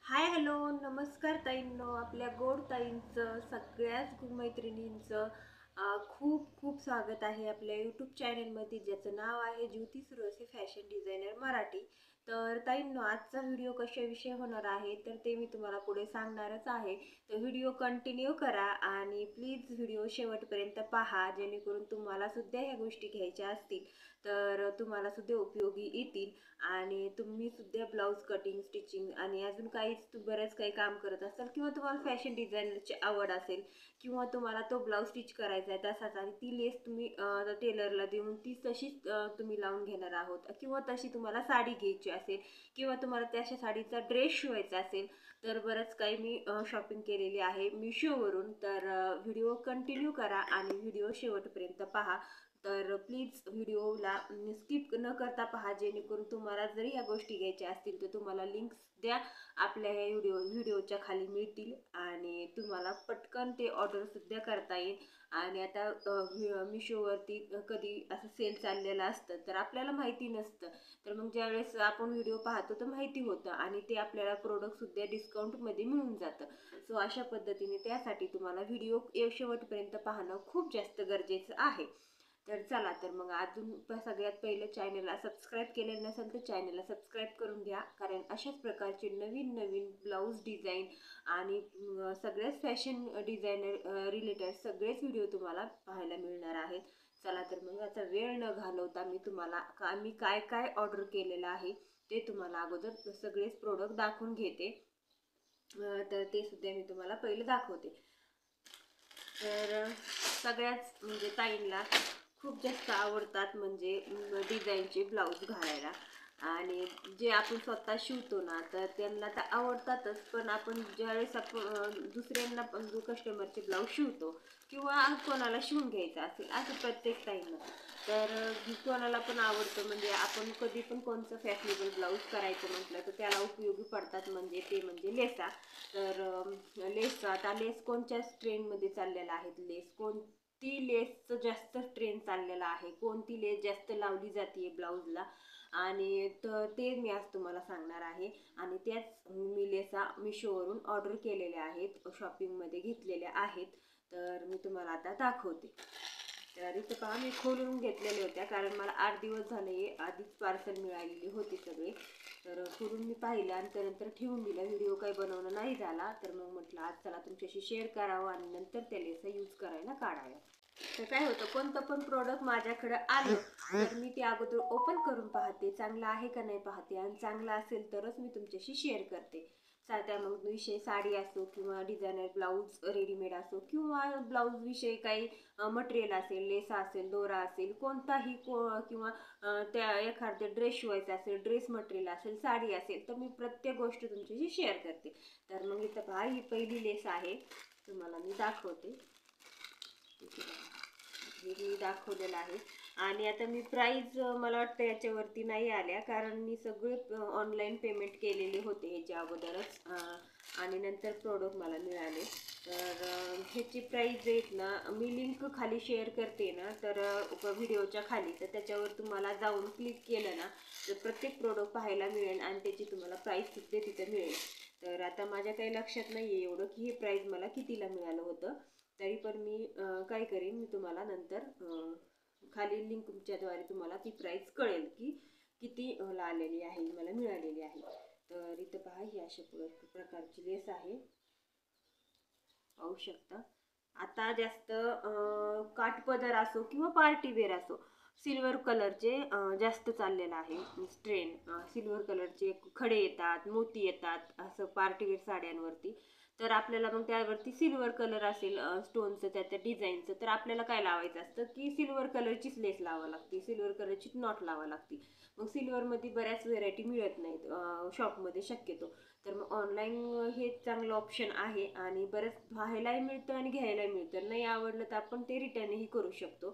Hi hello नमस्कार ताईंनो, आपल्या गोड ताईंचं सगळ्याच मैत्रिणींचं खूप खूप स्वागत आहे आपल्या यूट्यूब चॅनलमध्ये, ज्याचं नाव आहे ज्योती सुरवसे फॅशन डिझायनर मराठी. तर ताईंनो, आजचा व्हिडिओ कशाविषयी होणार आहे तर ते मी तुम्हाला पुढे सांगणारच आहे. तर व्हिडिओ कंटिन्यू करा आणि प्लीज व्हिडिओ शेवटपर्यंत पहा, जेणेकरून तुम्हाला सुद्धा ह्या गोष्टी घ्यायच्या असतील तर तुम्हाला सुद्धा उपयोगी येतील. आणि तुम्ही सुद्धा ब्लाऊज कटिंग स्टिचिंग आणि अजून काहीच बरंच काही काम करत असाल किंवा तुम्हाला फॅशन डिझायनरची आवड असेल किंवा तुम्हाला तो ब्लाऊज स्टिच करायचा आहे तसाच आणि ती लेस तुम्ही टेलरला देऊन ती तशीच तुम्ही लावून घेणार आहोत किंवा तशी तुम्हाला साडी घ्यायची असेल किंवा तुम्हाला त्याच्या साडीचा ड्रेस शिवायचा असेल तर बरंच काही मी शॉपिंग केलेली आहे मिशोवरून. तर व्हिडिओ कंटिन्यू करा आणि व्हिडिओ शेवटपर्यंत पहा. तर प्लीज व्हिडिओला स्किप न करता पहा, जेणेकरून तुम्हाला जरी या गोष्टी घ्यायच्या असतील तर तुम्हाला लिंक्स द्या आपल्या ह्या व्हिडिओच्या खाली मिळतील आणि तुम्हाला पटकन ते ऑर्डर सुद्धा करता येईल. आणि आता मिशोवरती कधी असं सेल चाललेलं असतं तर आपल्याला माहिती नसतं, तर मग ज्यावेळेस आपण व्हिडिओ पाहतो तर माहिती होतं आणि ते आपल्याला प्रोडक्ट सुद्धा डिस्काउंटमध्ये मिळून जातं. सो अशा पद्धतीने त्यासाठी तुम्हाला व्हिडिओ शेवटपर्यंत पाहणं खूप जास्त गरजेचं आहे. तर चला, तर मग अजून सगळ्यात पहिलं चॅनलला सबस्क्राईब केलेलं नसेल तर चॅनलला सबस्क्राईब करून घ्या, कारण अशाच प्रकारचे नवीन नवीन ब्लाऊज डिझाईन आणि सगळेच फॅशन डिझायनर रिलेटेड सगळेच व्हिडिओ तुम्हाला पाहायला मिळणार आहेत. चला, तर मग आता वेळ न घालवता मी तुम्हाला मी काय काय ऑर्डर केलेलं आहे ते तुम्हाला अगोदर सगळेच प्रोडक्ट दाखवून घेते. तर ते सुद्धा मी तुम्हाला पहिलं दाखवते. तर सगळ्याच म्हणजे ताईंना खूप जास्त आवडतात म्हणजे डिझाईनचे ब्लाऊज घालायला. आणि जे आपण स्वतः शिवतो ना तर त्यांना तर आवडतातच, पण आपण ज्यावेळेस आपण दुसऱ्यांना पण कस्टमरचे ब्लाऊज शिवतो किंवा कोणाला शिवून घ्यायचं असेल असं प्रत्येक टाईमला, तर कोणाला पण आवडतं. म्हणजे आपण कधी पण कोणतं फॅशनेबल ब्लाऊज करायचं म्हटलं तर त्याला उपयोगी पडतात म्हणजे ते म्हणजे लेसा. तर लेस, आता लेस कोणत्या ट्रेंडमध्ये चाललेला आहे, लेस कोणती लेसचं जास्त ट्रेंड चाललेला आहे, कोणती लेस जास्त लावली जाते ब्लाऊजला, आणि तर ते मी आज तुम्हाला सांगणार आहे. आणि त्याच मी लेसा मिशोवरून ऑर्डर केलेल्या आहेत, शॉपिंगमध्ये घेतलेल्या आहेत. तर मी तुम्हाला आता दाखवते. तर इथं पहा, मी खोलून घेतलेल्या होत्या कारण मला 8 दिवस झाले आधीच पार्सल मिळालेली होती सगळे. तर खोलून मी पाहिलं आणि त्यानंतर ठेवून दिलं, व्हिडिओ काही बनवणं नाही झाला. तर मग म्हटलं आज चला तुमच्याशी शेअर करावं आणि नंतर त्या लेसा यूज करायला काढाव्या. तर काय होतं, कोणतं पण प्रोडक्ट माझ्याकडे आलं तर मी ते अगोदर ओपन करून पाहते, चांगलं आहे का नाही पाहते, आणि चांगलं असेल तरच मी तुमच्याशी शेअर करते. साध्या मग विषय साडी असो किंवा डिझायनर ब्लाऊज रेडीमेड असो किंवा ब्लाऊज विषयी काही मटेरियल असेल, लेसा असेल, दोरा असेल, कोणताही किंवा त्या एखादं ड्रेस शिवायचा असेल, ड्रेस मटेरियल असेल, साडी असेल, तर मी प्रत्येक गोष्ट तुमच्याशी शेअर करते. तर मग इथं पहा, ही पहिली लेस आहे, तुम्हाला मी दाखवते. हे मी दाखवलेलं आहे. आणि आता मी प्राईज मला वाटतं याच्यावरती नाही आल्या, कारण मी सगळे ऑनलाईन पेमेंट केलेले होते ह्याच्या अगोदरच आणि नंतर प्रोडक्ट मला मिळाले. तर ह्याची प्राईज आहेत ना, मी लिंक खाली शेअर करते ना, तर व्हिडिओच्या खाली, तर त्याच्यावर तुम्हाला जाऊन क्लिक केलं ना तर प्रत्येक प्रोडक्ट पाहायला मिळेल आणि त्याची तुम्हाला प्राईस सुद्धा तिथं मिळेल. तर आता माझ्या काही लक्षात नाही आहे एवढं की हे प्राईज मला कितीला मिळालं होतं. तरी पण मी काय करेन, मी तुम्हाला नंतर खाली लिंकच्याद्वारे तुम्हाला ती प्राईस कळेल की किती ला आलेली आहे, मला मिळालेली आहे. तर इथं पहा, ही अशा प्रकारची लेस आहे, पाहू शकता. आता जास्त काठपदर असो किंवा पार्टीवेअर असो, सिल्वर कलरचे जास्त चाललेलं आहे ट्रेंड. सिल्वर कलरचे खडे येतात, मोती येतात असं पार्टीवेअर साड्यांवरती. तर आपल्याला मग त्यावरती सिल्वर कलर असेल स्टोनचं, त्या डिझाईनचं, तर आपल्याला काय लावायचं असतं की सिल्वर कलरचीच लेस लावावी लागते, सिल्वर कलरचीच नॉट लावावी लागते. मग सिल्वरमध्ये बऱ्याच व्हेरायटी मिळत नाहीत शॉपमध्ये शक्यतो. तर मग ऑनलाईन हे चांगलं ऑप्शन आहे आणि बरंच पाहायलाही मिळतं आणि घ्यायलाही मिळतं. नाही आवडलं तर आपण ते रिटर्नही करू शकतो.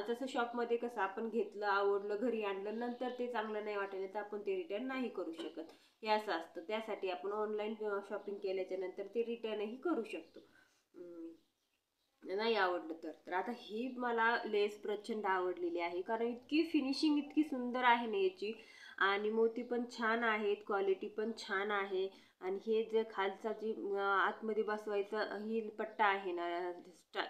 तसं शॉपमध्ये कसं आपण घेतलं, आवडलं, घरी आणलं, नंतर ते चांगलं नाही वाटलं तर आपण ते रिटर्न नाही करू शकत, हे असं असतं. त्यासाठी आपण ऑनलाईन शॉपिंग केल्याच्या नंतर ते रिटर्नही करू शकतो नाही आवडलं तर. तर आता ही मला लेस प्रचंड आवडलेली आहे, कारण इतकी फिनिशिंग इतकी सुंदर आहे ना याची, आणि मोती पण छान आहेत, क्वालिटी पण छान आहे. आणि हे जे खालचा जी आतमध्ये बसवायचा ही पट्टा आहे ना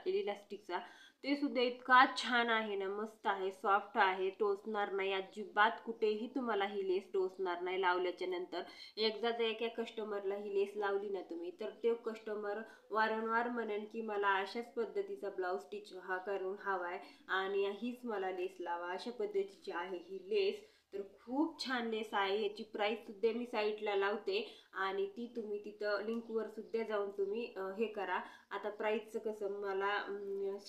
इलास्टिकचा, ते सुद्धा इतका छान आहे ना, मस्त आहे, सॉफ्ट आहे, टोचणार नाही अजिबात, कुठेही तुम्हाला ही लेस टोचणार नाही लावल्याच्या नंतर. एकदा जर एका कस्टमरला ही लेस लावली ना तुम्ही, तर ते कस्टमर वारंवार म्हणेन की मला अशाच पद्धतीचा ब्लाऊज स्टिच करून हवाय आणि हीच मला लेस लावा, अशा पद्धतीची आहे ही लेस. तर खूप छान लेस आहे. याची प्राइस सुद्धा मी साईडला लावते आणि ती तुम्ही तिथं लिंकवर सुद्धा जाऊन तुम्ही हे करा. आता प्राईसचं कसं मला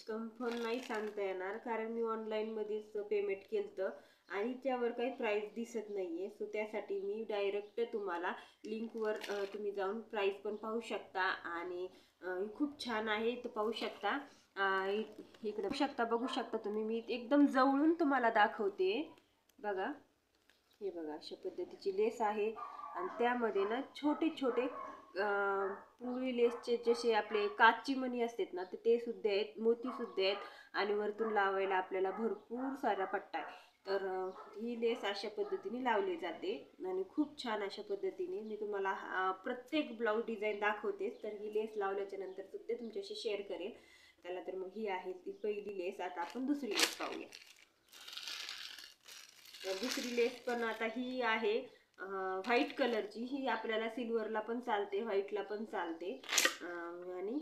कन्फर्म नाही सांगता येणार, कारण मी ऑनलाईनमध्येच पेमेंट केलं आणि त्यावर काही प्राईस दिसत नाही आहे. सो त्यासाठी मी डायरेक्ट तुम्हाला लिंकवर तुम्ही जाऊन प्राईस पण पाहू शकता आणि खूप छान आहे, इथं पाहू शकता. इकडे बघू शकता तुम्ही. मी एकदम जवळून तुम्हाला दाखवते. बघा, हे बघा अशा पद्धतीची लेस आहे आणि त्यामध्ये ना छोटे छोटे पुंगळी लेसचे जसे आपले काची मणी असतात ना, तर ते सुद्धा आहेत, मोती सुद्धा आहेत आणि वरतून लावायला आपल्याला भरपूर सारा पट्टा आहे. तर ही लेस अशा पद्धतीने लावली जाते आणि खूप छान अशा पद्धतीने मी तुम्हाला प्रत्येक ब्लाऊज डिझाईन दाखवतेच. तर ही लेस लावल्याच्या नंतर सुद्धा तुमच्याशी शेअर करेल त्याला. तर मग ही आहे ती पहिली लेस. आता आपण दुसरी लेस पाहूया. तर दुसरी लेस पण आता ही आहे व्हाईट कलरची. ही आपल्याला सिल्वरला पण चालते, व्हाईटला पण चालते आणि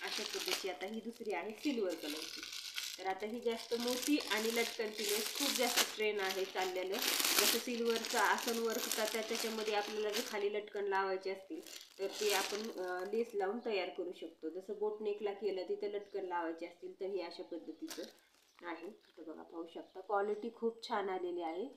अशा पद्धतीची आता ही दुसरी आहे सिल्वर कलरची. तर आता ही जास्त मोठी आणि लटकनची लेस खूप जास्त ट्रेन आहे चाललेलं. जसं सिल्वरचा आसन वर्क त्याच्यामध्ये आपल्याला जे खाली लटकन लावायचे असतील तर ते आपण लेस लावून तयार करू शकतो. जसं बोटनेकला केलं तिथं लटकन लावायचे असतील तर हे अशा पद्धतीचं आहे. इथं बघा पाहू शकता, क्वालिटी खूप छान आलेली आहे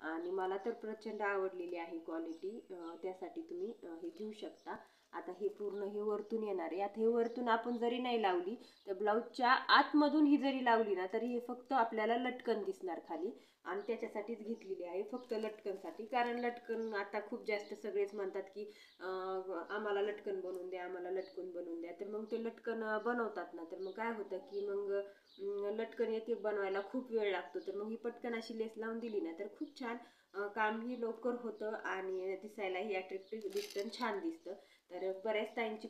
आणि मला तर प्रचंड आवडलेली आहे क्वालिटी. त्यासाठी तुम्ही हे घेऊ शकता. आता हे पूर्ण हे वरतून येणार आहे. आता हे वरतून आपण जरी नाही लावली तर ब्लाऊजच्या आतमधून ही जरी लावली ना तरी हे फक्त आपल्याला लटकन दिसणार खाली आणि त्याच्यासाठीच घेतलेली आहे, फक्त लटकनसाठी. कारण लटकन आता खूप जास्त सगळेच म्हणतात की आम्हाला लटकन बनवून द्या, आम्हाला लटकन बनवून द्या. तर मग ते लटकन बनवतात ना, तर मग काय होतं की मग लटकन एक एक बनवायला खूप वेळ लागतो. तर मग ही पटकन अशी लेस लावून दिली ना तर खूप छान कामही लवकर होतं आणि दिसायलाही अट्रॅक्टिव्ह दिसतं, छान दिसतं. तर बऱ्याच ताईंची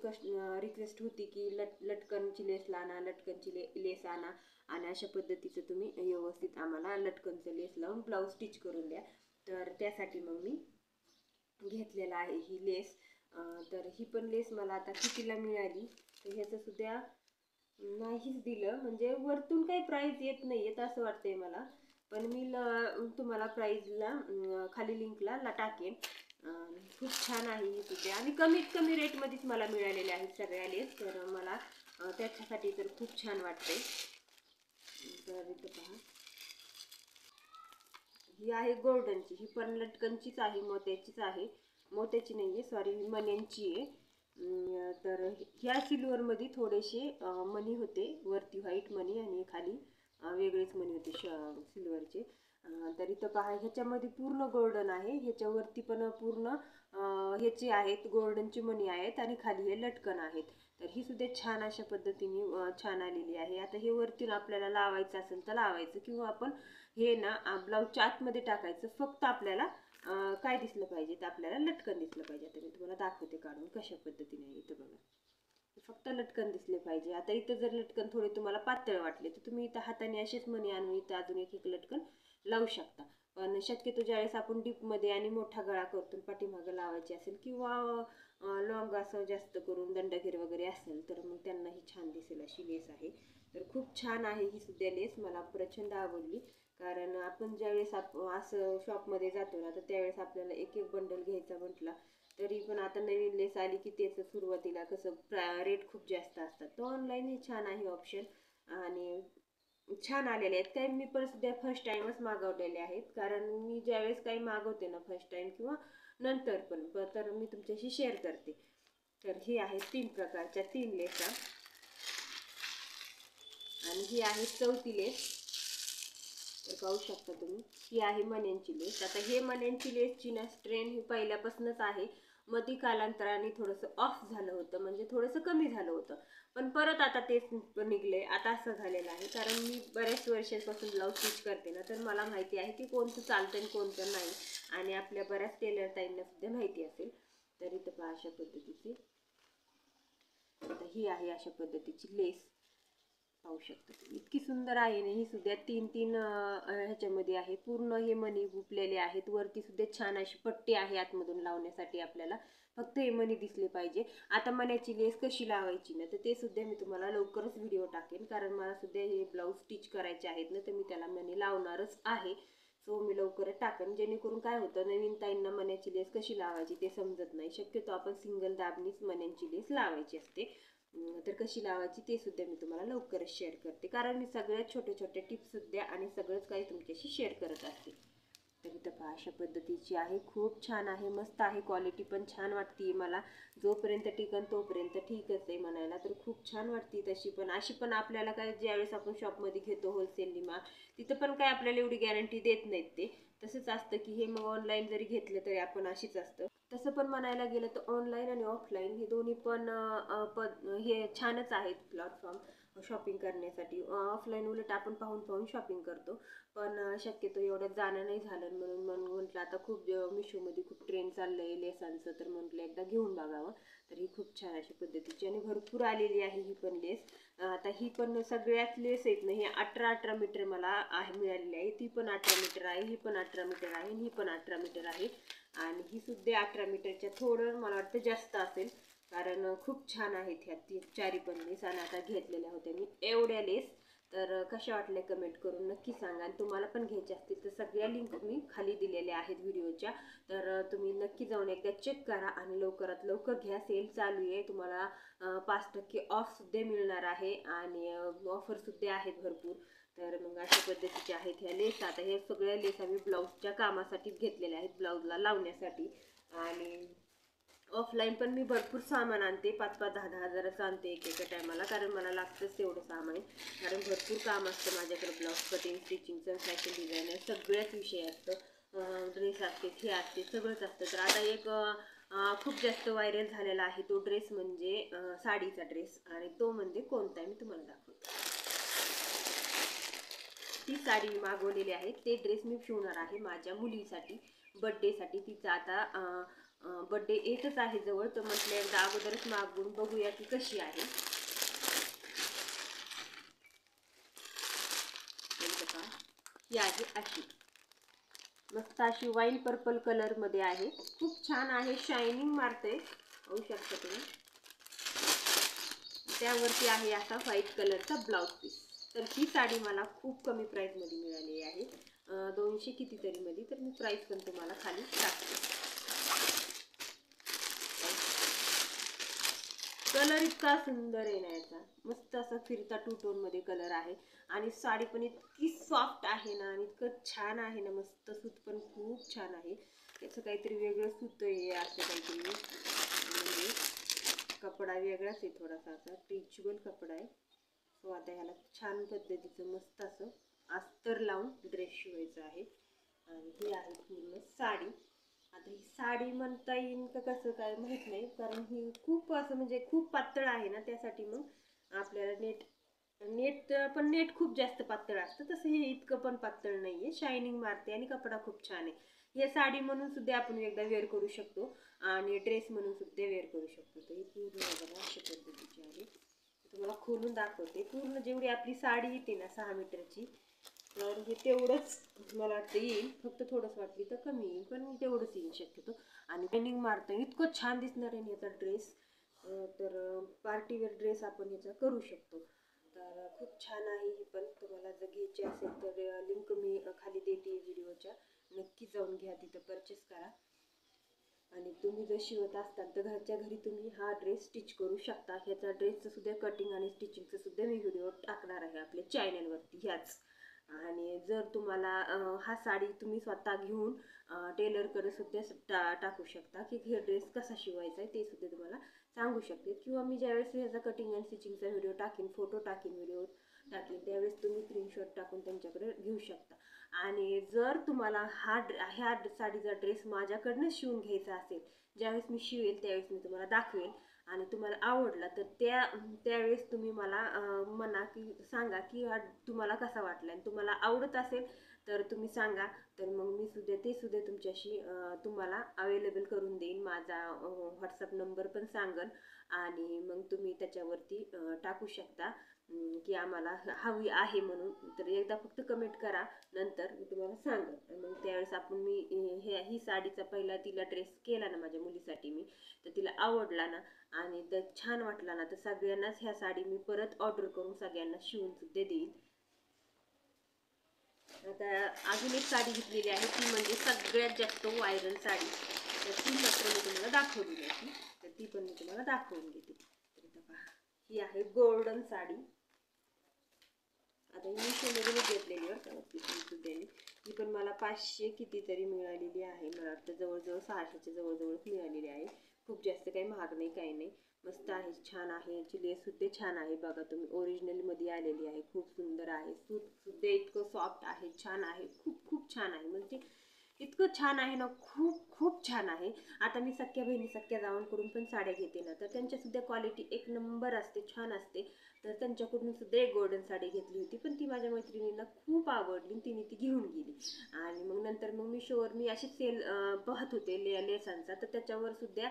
रिक्वेस्ट होती की लटकनची लेस आणा, लटकनची लेस आणा आणि अशा पद्धतीचं तुम्ही व्यवस्थित आम्हाला लटकनचं लेस लावून ब्लाऊज स्टिच करून द्या. तर त्यासाठी मग मी घेतलेला आहे ही लेस. तर ही पण लेस मला आता कितीला मिळाली तर ह्याचं सुद्धा नाहीच दिलं, म्हणजे वरतून काही प्राईज येत नाही आहेत असं वाटतंय मला. पण मी तुम्हाला प्राईजला खाली लिंकला टाकेन. खूप छान आहे ही सुद्धा आणि कमीत कमी रेटमध्येच मला मिळालेले आहेत सगळ्या लेस. तर मला त्याच्यासाठी तर खूप छान वाटते. तर इथं पहा, ही आहे गोल्डनची. ही पण लटकनचीच आहे, मोत्याचीच आहे, मोत्याची नाही आहे सॉरी, मण्यांची आहे. तर ह्या सिल्वरमध्ये थोडेसे मणी होते, वरती व्हाईट मणी आणि खाली वेगळेच मणी होते सिल्वरचे. तर इथं पहा, ह्याच्यामध्ये पूर्ण गोल्डन आहे, ह्याच्यावरती पण पूर्ण ह्याचे आहेत गोल्डनचे मणी आहेत आणि खाली हे लटकन आहेत. तर ही सुद्धा छान अशा पद्धतीने छान आलेली आहे. आता हे वरती आपल्याला लावायचं असेल तर लावायचं किंवा आपण हे ना ब्लाऊजच्या आतमध्ये टाकायचं. फक्त आपल्याला काय दिसलं पाहिजे तर आपल्याला लटकन दिसलं पाहिजे. आता मी तुम्हाला दाखवते काढून कशा पद्धतीने. इथं बघा, फक्त लटकन दिसले पाहिजे. आता इथं जर लटकन थोडे तुम्हाला पातळ वाटले तर तुम्ही इथं हाताने असेच मणी आणून इथं अजून एक एक लटकन लावू शकता. पण शक्यतो ज्यावेळेस आपण डीपमध्ये आणि मोठा गळा करतो पाठीमागं लावायची असेल किंवा लॉंग असं जास्त करून दंडगेर वगैरे असेल तर मग त्यांनाही छान दिसेल अशी लेस आहे. तर खूप छान आहे ही सुद्धा लेस, मला प्रचंड आवडली. कारण आपण ज्यावेळेस असं शॉपमध्ये जातो ना तर त्यावेळेस आपल्याला एक एक बंडल घ्यायचा म्हटला तरी पण आता नवीन लेस आली की त्याचं सुरुवातीला कसं रेट खूप जास्त असतात. तर ऑनलाईन हे छान आहे ऑप्शन आणि छान आलेले आहेत. काही मी पण सध्या फर्स्ट टाईमच मागवलेले आहेत, कारण मी ज्यावेळेस काही मागवते ना फर्स्ट टाईम किंवा नंतर पण तर मी तुमच्याशी शेअर करते. तर ही आहे 3 प्रकारच्या 3 लेसा आणि ही आहे चौथी लेस. तर पाहू शकता तुम्ही, ही आहे मण्यांची लेस. आता हे मण्यांची लेसची ना ट्रेंड ही पहिल्यापासूनच आहे. मध्ये कालांतराने थोडंसं ऑफ झालं होतं, म्हणजे थोडंसं कमी झालं होतं, पण परत आता तेच निघले. आता असं झालेलं आहे, कारण मी बऱ्याच वर्षांपासून ब्लाऊज स्टिच करते ना, तर मला माहिती आहे की कोणतं चालतं आणि कोणतं नाही आणि आपल्या बऱ्याच टेलर ताईंना सुद्धा माहिती असेल. तर अशा पद्धतीची. आता ही आहे अशा पद्धतीची लेस, पाहू शकता तुम्ही. इतकी सुंदर आहे ना ही सुद्धा. 3-3 ह्याच्यामध्ये आहे. पूर्ण हे मणी गुंफलेले आहेत. वरती सुद्धा छान अशी पट्टी आहे आतमधून लावण्यासाठी आपल्याला. फक्त हे मणी दिसले पाहिजे. आता मण्याची लेस कशी लावायची ना, तर ते सुद्धा मी तुम्हाला लवकरच व्हिडिओ टाकेन, कारण मला सुद्धा हे ब्लाऊज स्टिच करायचे आहेत ना, तर मी त्याला मणी लावणारच आहे. सो मी लवकरच टाकेन, जेणेकरून काय होतं, नवीन ताईंना मण्याची लेस कशी लावायची ते समजत नाही. शक्यतो आपण सिंगल दाबनीच मण्यांची लेस लावायची असते. तर कशी लावायची ते सुद्धा मी तुम्हाला लवकरच शेअर करते, कारण मी सगळ्यात छोटे छोटे टिप्स सुद्धा आणि सगळंच काही तुमच्याशी शेअर करत असते. तर इथं पहा अशा पद्धतीची आहे. खूप छान आहे, मस्त आहे. क्वालिटी पण छान वाटते मला. जोपर्यंत टिकन तोपर्यंत ठीकच आहे म्हणायला, तर खूप छान वाटते. तशी पण अशी पण आपल्याला काय, ज्यावेळेस आपण शॉपमध्ये घेतो होलसेलनी माल, तिथं पण काय आपल्याला एवढी गॅरंटी देत नाहीत ते. तसंच असतं की हे मग ऑनलाईन जरी घेतलं तरी आपण अशीच असतं. तसं पण म्हणायला गेलं तर ऑनलाईन आणि ऑफलाईन हे दोन्ही पण हे छानच आहेत प्लॅटफॉर्म शॉपिंग करण्यासाठी. ऑफलाईन उलट आपण पाहून पाहून शॉपिंग करतो, पण शक्यतो एवढं जाणं नाही झालं, म्हणून म्हटलं आता खूप मिशोमध्ये खूप ट्रेंड चाललं आहे लेसांचं, तर म्हटलं एकदा घेऊन बघावं. तर ही खूप छान अशा पद्धतीची आणि भरपूर आलेली आहे ही पण लेस. आता ही पण सगळ्यात लेस आहेत ना, ही 18-18 मीटर मला आहे मिळालेली आहे. ती पण 18 मीटर आहे, ही पण 18 मीटर आहे, ही पण 18 मीटर आहे. आणि ही सुद्धा 18 मीटरच्या थोडं मला वाटतं जास्त असेल, कारण खूप छान आहेत ह्या चारी पण लेस. आणि आता घेतलेल्या होत्या मी एवढ्या लेस. तर कशा वाटल्या कमेंट करून नक्की सांगा. आणि तुम्हाला पण घ्यायचे असतील तर सगळ्या लिंक मी खाली दिलेल्या आहेत व्हिडिओच्या, तर तुम्ही नक्की जाऊन एकदा चेक करा आणि लवकरात लवकर घ्या. सेल चालू आहे, तुम्हाला 5% ऑफ सुद्धा मिळणार आहे आणि ऑफर सुद्धा आहेत भरपूर. तर मग अशा पद्धतीचे आहेत ह्या लेस. आता हे सगळ्या लेस आम्ही ब्लाऊजच्या कामासाठी घेतलेल्या आहेत, ब्लाऊजला लावण्यासाठी. आणि ऑफलाईन पण मी भरपूर सामान आणते, 5-5, 10-10 हजाराचं आणते एका टायमाला, कारण मला लागतंच तेवढं सामान. कारण भरपूर काम असतं माझ्याकडे, ब्लाऊज कटिंग, स्टिचिंगचं, फॅशन डिझायनर सगळ्याच विषय असतं. ड्रेस असते, हे असते, सगळंच असतं. तर आता एक खूप जास्त व्हायरल झालेला आहे तो ड्रेस, म्हणजे साडीचा ड्रेस. आणि तो म्हणजे कोणता आहे मी तुम्हाला दाखवते. ती साडी मी मागवलेली आहे. ते ड्रेस मी शिवणार आहे माझ्या मुलीसाठी, बड्डेसाठी. तिचा आता बड्डे येतच आहे जवळ, तर म्हटलं एकदा अगोदरच मागवून बघूया की कशी आहे. ही आहे अशी, मस्त अशी वाईन पर्पल कलर मध्ये आहे. खूप छान आहे, शायनिंग मारते, होऊ शकतं तुम्ही. त्यावरती आहे असा व्हाईट कलरचा ब्लाउज पीस. तर ही साडी मला खूप कमी प्राईसमध्ये मिळाली आहे, 200 कितीतरी मध्ये. तर मी प्राईस पण तुम्हाला खाली टाकते. कलर इतका सुंदर आहे ना याचा, मस्त असा फिरता टू टोन मध्ये कलर आहे. आणि साडी पण इतकी सॉफ्ट आहे ना, आणि इतकं छान आहे ना, मस्त. सूत पण खूप छान आहे, याचं काहीतरी वेगळं सूत आहे असं काहीतरी, म्हणजे कपडा वेगळाच आहे थोडासा, असा स्ट्रेचेबल कपडा आहे. सो आता ह्याला छान पद्धतीचं मस्त असं अस्तर लावून ड्रेस शिवायचा आहे. आणि ही आहे पूर्ण साडी. आता ही साडी म्हणता येईल का कसं काय माहीत नाही, कारण ही खूप असं म्हणजे खूप पातळ आहे ना, त्यासाठी मग आपल्याला नेट नेट पण नेट खूप जास्त पातळ असतं, तसं हे इतकं पण पातळ नाही आहे. शायनिंग मारते आणि कपडा खूप छान आहे. हे साडी म्हणून सुद्धा आपण एकदा वेअर करू शकतो आणि ड्रेस म्हणून सुद्धा वेअर करू शकतो. तर ही पूर्ण बघा अशा पद्धतीची आहे. तुम्हाला खोलून दाखवते. पूर्ण जेवढी आपली साडी येते ना 6 मीटरची, तर हे तेवढंच मला वाटतं येईल. फक्त थोडंसं वाटली तर कमी येईल, पण तेवढंच येईल शक्यतो. आणि पेंडिंग मारतं इतकं छान दिसणार आहे याचा ड्रेस. तर पार्टीवेअर ड्रेस आपण याचा करू शकतो. तर खूप छान आहे ही पण. तुम्हाला जर घ्यायची असेल तर लिंक मी खाली देते व्हिडिओच्या, नक्की जाऊन घ्या, तिथं परचेस करा. आणि तुम्ही जर शिवत असताल तर घरच्या घरी तुम्ही हा ड्रेस स्टिच करू शकता. ह्याचा ड्रेसचं सुद्धा कटिंग आणि स्टिचिंगचं सुद्धा मी व्हिडिओ टाकणार आहे आपल्या चॅनलवरती ह्याच. आणि जर तुम्हाला हा साडी तुम्ही स्वतः घेऊन टेलरकडे सुद्धा टाकू शकता की हे ड्रेस कसा शिवायचा आहे, ते सुद्धा तुम्हाला सांगू शकते. किंवा मी ज्यावेळेस ह्याचा कटिंग अँड स्टिचिंगचा व्हिडिओ टाकीन, फोटो टाकीन, व्हिडिओ टाकीन, त्यावेळेस तुम्ही स्क्रीनशॉट टाकून त्यांच्याकडे घेऊ शकता. आणि जर तुम्हाला ह्या साडीचा ड्रेस माझ्याकडनं शिवून घ्यायचा असेल, ज्यावेळेस मी शिवेल त्यावेळेस मी तुम्हाला दाखवेल, आणि तुम्हाला आवडला तर त्यावेळेस तुम्ही मला म्हणा की सांगा की हा तुम्हाला कसा वाटला. आणि तुम्हाला आवडत असेल तर तुम्ही सांगा, तर मग मी सुद्धा ते सुद्धा तुमच्याशी तुम्हाला अवेलेबल करून देईन. माझा व्हॉट्सअप नंबर पण सांगन आणि मग तुम्ही त्याच्यावरती टाकू शकता की आम्हाला हवी आहे म्हणून. तर एकदा फक्त कमेंट करा, नंतर मी तुम्हाला सांगेन. मग त्यावेळेस आपण ही साडीचा पहिला तिला ड्रेस केला ना माझ्या मुलीसाठी मी, तर तिला आवडला ना आणि तर छान वाटला ना, तर सगळ्यांनाच ह्या साडी मी परत ऑर्डर करून सगळ्यांना शिवून सुद्धा देईल. आता अजून एक साडी घेतलेली आहे, ती म्हणजे सगळ्यात जास्त व्हायरल साडी. तर ती मात्र मी तुम्हाला दाखवली नाही, तर ती पण मी तुम्हाला दाखवून देते. तर इथं पहा, ही आहे गोल्डन साडी. आता ही मिशोमधूनच घेतलेली दिली. ही पण मला 500 कितीतरी मिळालेली आहे. मला वाटतं जवळजवळ 600च्या जवळजवळच मिळालेली आहे. खूप जास्त काही महाग नाही, काही नाही, मस्त आहे, छान आहे. याची लेस सुद्धा छान आहे, बघा तुम्ही, ओरिजिनल मध्ये आलेली आहे, खूप सुंदर आहे. सूत सुद्धा इतकं सॉफ्ट आहे, छान आहे, खूप खूप छान आहे. म्हणजे इतकं छान आहे ना, खूप खूप छान आहे. आता मी सख्या बहिणी सख्या जावांकडून पण साड्या घेते ना, तर त्यांच्या सुद्धा क्वालिटी एक नंबर असते, छान असते. तर त्यांच्याकडून सुद्धा एक गोल्डन साडी घेतली होती, पण ती माझ्या मैत्रिणींना खूप आवडली, तिने ती घेऊन गेली. आणि मग नंतर मग मिशोवर मी अशी सेल पाहत होते लेसांचा, तर त्याच्यावर सुद्धा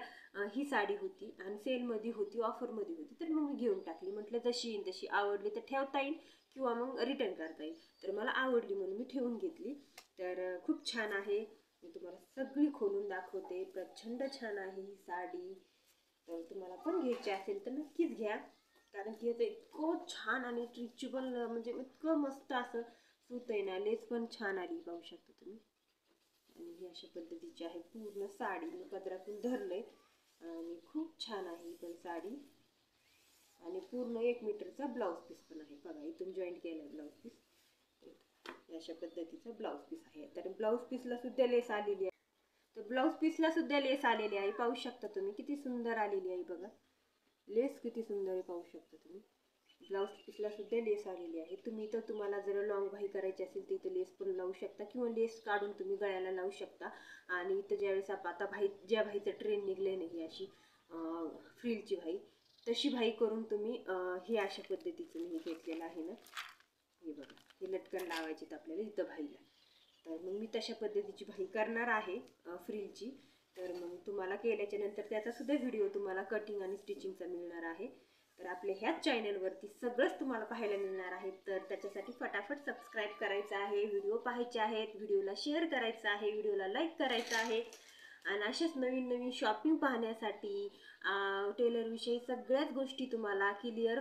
ही साडी होती आणि सेलमध्ये होती, ऑफरमध्ये होती. तर मग मी घेऊन टाकली. म्हटलं जशी येईल तशी, आवडली तर ठेवता येईल किंवा मग रिटर्न करता येईल. तर मला आवडली म्हणून मी ठेवून घेतली. तर खूप छान आहे. मी तुम्हाला सगळी खोलून दाखवते. प्रचंड छान आहे ही साडी. तर तुम्हाला पण घ्यायची असेल तर नक्कीच घ्या, कारण की आता इतकं छान आणि स्ट्रेचेबल, म्हणजे इतकं मस्त असं सूत आहे ना. लेस पण छान आली, पाहू शकता तुम्ही. आणि ही अशा पद्धतीची आहे पूर्ण साडी, मी पदरातून धरलंय आणि खूप छान आहे ही पण साडी. आणि पूर्ण 1 मीटरचा ब्लाऊज पीस पण आहे, बघा इथून जॉईंट केलाय ब्लाऊज पीस. अशा पद्धतीचा ब्लाऊज पीस आहे. तर ब्लाऊज पीसला सुद्धा लेस आलेली आहे. तर ब्लाऊज पीसला सुद्धा लेस आलेली आहे, पाहू शकता तुम्ही, किती सुंदर आलेली आहे बघा. लेस किती सुंदर आहे, पाहू शकता तुम्ही. ब्लाऊज पीसला सुद्धा लेस आलेली आहे. तुम्हाला जर लॉंग भाई करायची असेल तर इथं लेस पण लावू शकता किंवा लेस काढून तुम्ही गळ्याला लावू शकता. आणि इथं ज्यावेळेस आता ज्या भाईचं ट्रेन निघले नाही अशी फ्रिलची भाई, तशी भाई करून तुम्ही हे अशा पद्धतीचं मी घेतलेलं आहे ना. हे बघा, हे लटकन लावायचे आपल्याला इथं भाईला. तर मग मी तशा पद्धतीची भाई करणार आहे फ्रिलची. तर मग तुम्हाला केल्याच्या नंतर त्याचा सुद्धा व्हिडिओ तुम्हाला कटिंग आणि स्टिचिंगचा मिळणार आहे. तर आपल्या ह्याच चॅनलवरती सगळंच तुम्हाला पाहायला मिळणार आहे. तर त्याच्यासाठी फटाफट सबस्क्राईब करायचं आहे, व्हिडिओ पाहायचे आहेत, व्हिडिओला शेअर करायचं आहे, व्हिडिओला लाईक करायचं आहे. आणि अशाच नवीन नवीन शॉपिंग पाहण्यासाठी टेलरविषयी सगळ्याच गोष्टी तुम्हाला क्लिअर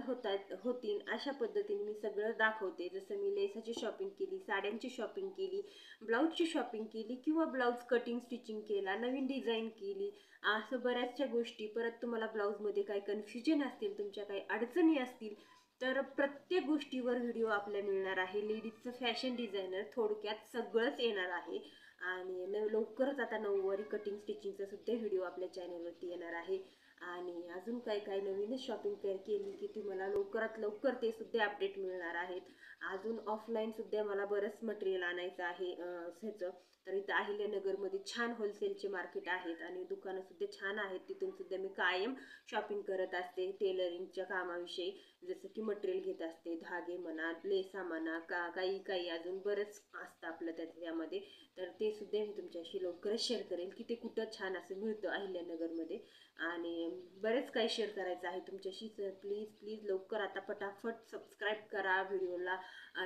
होतील अशा पद्धतीने मी सगळं दाखवते. जसं मी लेसाची शॉपिंग केली, साड्यांची शॉपिंग केली, ब्लाऊजची शॉपिंग केली किंवा ब्लाऊज कटिंग स्टिचिंग केला, नवीन डिझाईन केली, असं बऱ्याचशा गोष्टी. परत तुम्हाला ब्लाऊजमध्ये काही कन्फ्युजन असतील, तुमच्या काही अडचणी असतील, तर प्रत्येक गोष्टीवर व्हिडिओ आपल्या मिळणार आहे. लेडीजचं फॅशन डिझायनर थोडक्यात सगळंच येणार आहे. आणि लवकरच आता नऊवारी कटिंग स्टिचिंगचा सुद्धा व्हिडिओ आपल्या चॅनलवरती येणार आहे. आणि अजून काही काही नवीनच शॉपिंग केली की तुम्हाला लवकरात लवकर ते सुद्धा अपडेट मिळणार आहेत. अजून ऑफलाईन सुद्धा मला बरंच मटेरियल आणायचं आहे ह्याचं. तर इथं अहिल्यानगरमध्ये छान होलसेलचे मार्केट आहेत आणि दुकानं सुद्धा छान आहेत. तिथून सुद्धा मी कायम शॉपिंग करत असते टेलरिंगच्या कामाविषयी. जसं की मटेरियल घेत असते, धागे म्हणा, लेसा म्हणा, काही काही अजून बरंच असतं आपलं त्याच्यामध्ये. तर ते सुद्धा मी तुमच्याशी लवकरच शेअर करेल की ते कुठं छान असं मिळतं अहिल्यानगरमध्ये. आणि बरेच काही शेअर करायचं आहे तुमच्याशी. तर प्लीज प्लीज लवकर आता पटापट सबस्क्राईब करा, व्हिडिओला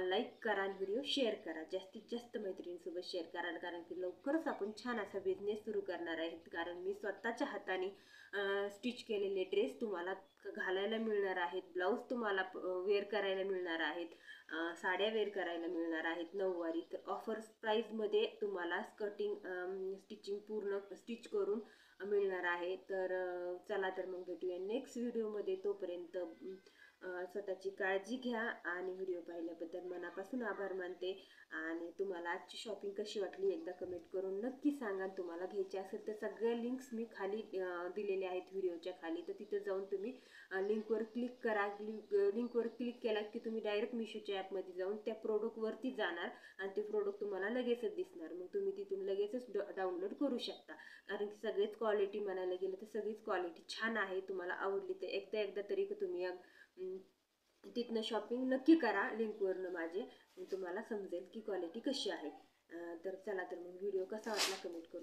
लाईक करा आणि व्हिडिओ शेअर करा, जास्तीत जास्त मैत्रिणींसोबत शेअर करा. कारण की लवकरच आपण छान असा बिझनेस सुरू करणार आहेत. कारण मी स्वतःच्या हाताने स्टिच केलेले ड्रेस तुम्हाला घालायला मिळणार आहेत, ब्लाऊज तुम्हाला वेअर करायला मिळणार आहेत, साड्या वेअर करायला मिळणार आहेत नऊवारी. तर ऑफर प्राईजमध्ये तुम्हाला कटिंग स्टिचिंग पूर्ण स्टिच करून मिळणार आहे. तर चला तर मग भेटूया नेक्स्ट व्हिडिओमध्ये. तोपर्यंत स्वतःची काळजी घ्या आणि व्हिडिओ पाहिल्याबद्दल मनापासून आभार मानते. आणि तुम्हाला आजची शॉपिंग कशी वाटली एकदा कमेंट करून नक्की सांगा. तुम्हाला घ्यायची असेल तर सगळ्या लिंक्स मी खाली दिलेल्या आहेत व्हिडिओच्या खाली, तर तिथे जाऊन तुम्ही लिंकवर क्लिक करा. लिंकवर क्लिक केला की तुम्ही डायरेक्ट मिशोच्या ॲपमध्ये जाऊन त्या प्रोडक्टवरती जाणार आणि ते प्रोडक्ट तुम्हाला लगेचच दिसणार. मग तुम्ही तिथून लगेचच डाउनलोड करू शकता. कारण की सगळीच क्वालिटी म्हणायला गेलं तर सगळीच क्वालिटी छान आहे. तुम्हाला आवडली तर एकदा तरी तुम्ही तिथनं शॉपिंग नक्की करा लिंकवरनं माझे, मग तुम्हाला समजेल की क्वालिटी कशी आहे. तर चला, तर मग व्हिडिओ कसा वाटला कमेंट करून